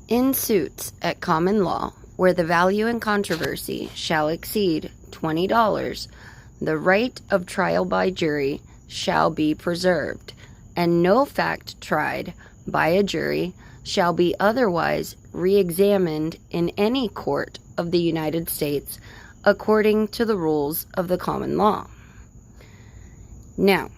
In suits at common law, where the value in controversy shall exceed $20, the right of trial by jury shall be preserved, and no fact tried by a jury shall be otherwise re-examined in any court of the United States according to the rules of the common law. Now,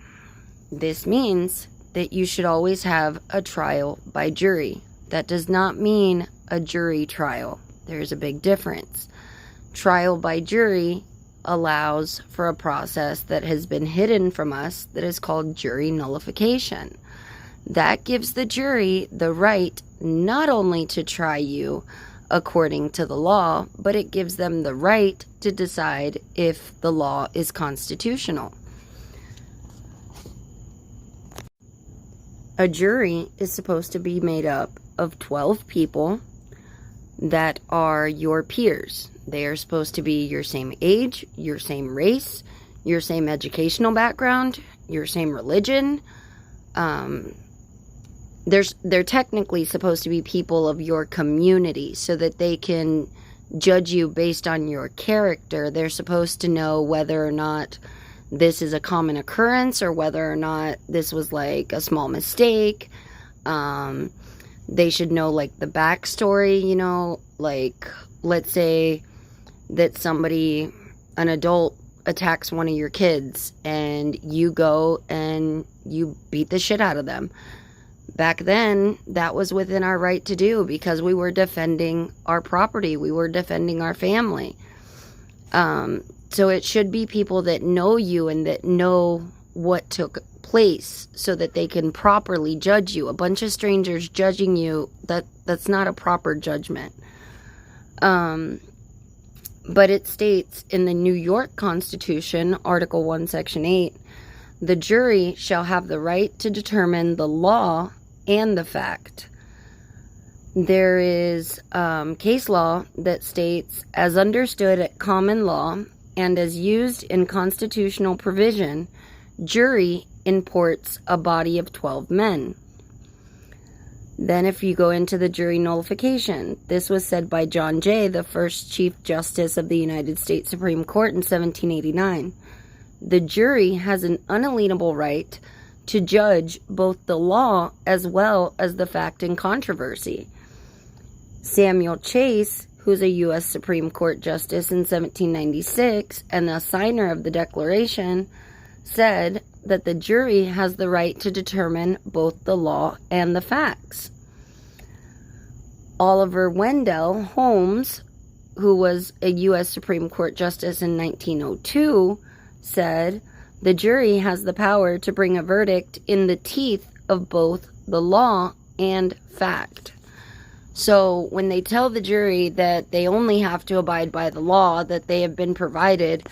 this means that you should always have a trial by jury. That does not mean a jury trial. There's a big difference. Trial by jury allows for a process that has been hidden from us that is called jury nullification. That gives the jury the right not only to try you according to the law, but it gives them the right to decide if the law is constitutional. A jury is supposed to be made up of 12 people that are your peers. They are supposed to be your same age, your same race, your same educational background, your same religion. They're technically supposed to be people of your community so that they can judge you based on your character. They're supposed to know whether or not this is a common occurrence or whether or not this was like a small mistake. They should know like the backstory, you know, like let's say that somebody, an adult, attacks one of your kids and you go and you beat the shit out of them. Back then, that was within our right to do because we were defending our property. We were defending our family. So it should be people that know you and that know what took place so that they can properly judge you. A bunch of strangers judging you, that's not a proper judgment. But it states in the New York Constitution, Article 1, Section 8, the jury shall have the right to determine the law and the fact. There is case law that states, as understood at common law and as used in constitutional provision, jury imports a body of 12 men. Then if you go into the jury nullification, this was said by John Jay, the first Chief Justice of the United States Supreme Court in 1789. The jury has an unalienable right to judge both the law as well as the fact in controversy. Samuel Chase, who's a U.S. Supreme Court Justice in 1796 and the signer of the Declaration, said that the jury has the right to determine both the law and the facts. Oliver Wendell Holmes, who was a U.S. Supreme Court Justice in 1902, said, the jury has the power to bring a verdict in the teeth of both the law and fact. So when they tell the jury that they only have to abide by the law that they have been provided,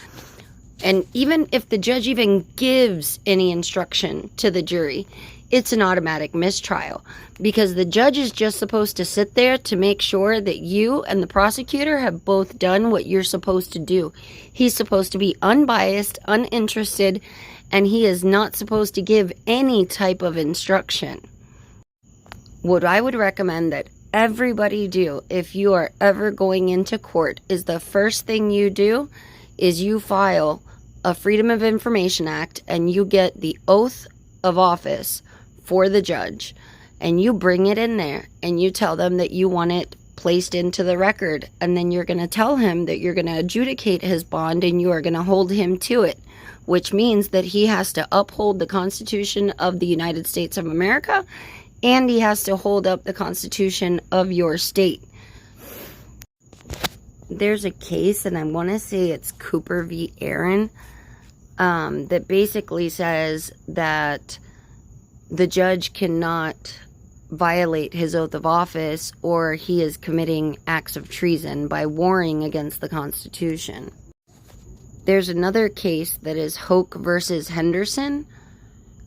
and even if the judge even gives any instruction to the jury, it's an automatic mistrial because the judge is just supposed to sit there to make sure that you and the prosecutor have both done what you're supposed to do. He's supposed to be unbiased, uninterested, and he is not supposed to give any type of instruction. What I would recommend that everybody do if you are ever going into court is the first thing you do is you file a Freedom of Information Act and you get the oath of office for the judge and you bring it in there and you tell them that you want it placed into the record, and then you're going to tell him that you're going to adjudicate his bond and you are going to hold him to it, which means that he has to uphold the Constitution of the United States of America and he has to hold up the Constitution of your state. There's a case, and I want to say it's Cooper v. Aaron, that basically says that the judge cannot violate his oath of office or he is committing acts of treason by warring against the Constitution. There's another case that is Hoke versus Henderson,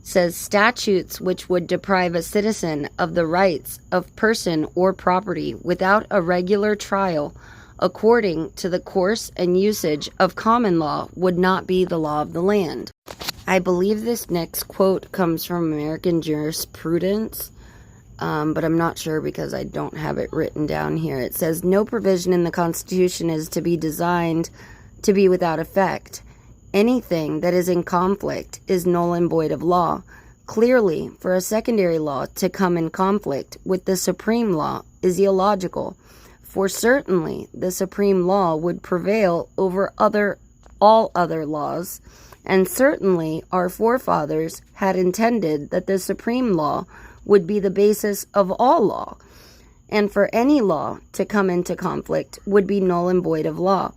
says statutes which would deprive a citizen of the rights of person or property without a regular trial according to the course and usage of common law would not be the law of the land. I believe this next quote comes from American jurisprudence. but I'm not sure because I don't have it written down here. It says, no provision in the Constitution is to be designed to be without effect. Anything that is in conflict is null and void of law. Clearly, for a secondary law to come in conflict with the supreme law is illogical, for certainly the supreme law would prevail over all other laws, and certainly our forefathers had intended that the supreme law would be the basis of all law, and for any law to come into conflict would be null and void of law.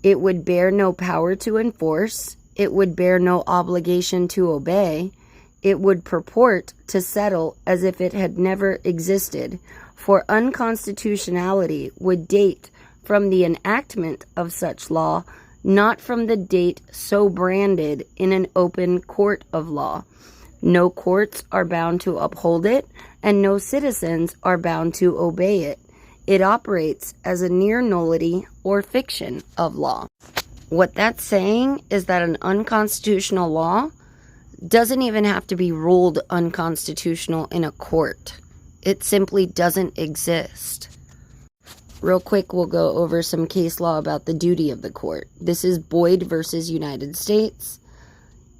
It would bear no power to enforce. It would bear no obligation to obey. It would purport to settle as if it had never existed, for unconstitutionality would date from the enactment of such law, not from the date so branded in an open court of law. No courts are bound to uphold it, and no citizens are bound to obey it. It operates as a near nullity or fiction of law. What that's saying is that an unconstitutional law doesn't even have to be ruled unconstitutional in a court. It simply doesn't exist. Real quick, we'll go over some case law about the duty of the court. This is Boyd versus United States.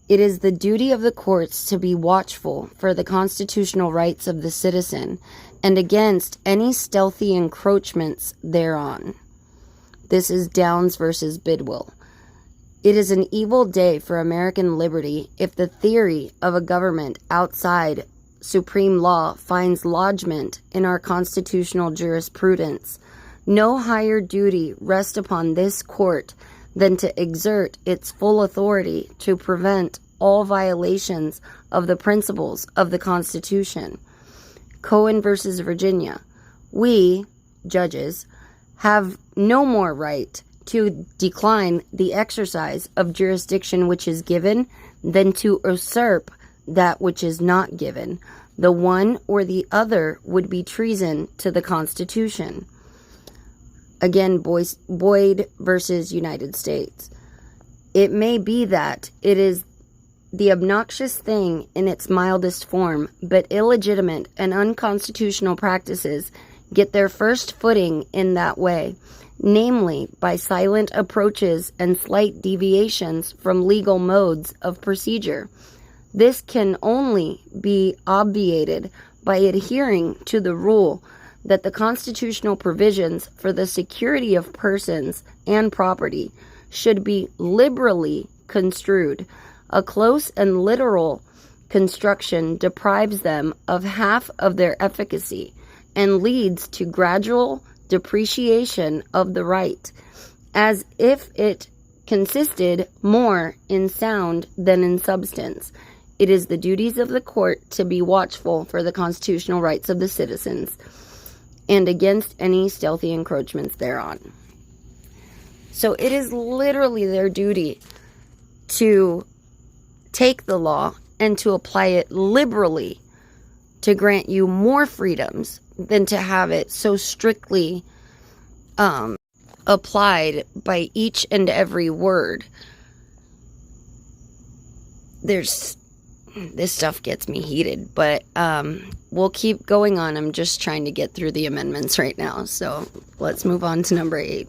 It is the duty of the courts to be watchful for the constitutional rights of the citizen and against any stealthy encroachments thereon. This is Downs versus Bidwell. It is an evil day for American liberty if the theory of a government outside supreme law finds lodgment in our constitutional jurisprudence. No higher duty rests upon this court than to exert its full authority to prevent all violations of the principles of the Constitution. Cohen versus Virginia. We, judges, have no more right to decline the exercise of jurisdiction which is given than to usurp that which is not given. The one or the other would be treason to the Constitution. Again, Boyd versus United States. It may be that it is the obnoxious thing in its mildest form, but illegitimate and unconstitutional practices get their first footing in that way, namely by silent approaches and slight deviations from legal modes of procedure. This can only be obviated by adhering to the rule that the constitutional provisions for the security of persons and property should be liberally construed. A close and literal construction deprives them of half of their efficacy and leads to gradual depreciation of the right, as if it consisted more in sound than in substance. It is the duties of the court to be watchful for the constitutional rights of the citizens and against any stealthy encroachments thereon. So it is literally their duty to take the law and to apply it liberally to grant you more freedoms than to have it so strictly applied by each and every word. This stuff gets me heated, but we'll keep going on. I'm just trying to get through the amendments right now. So let's move on to number 8.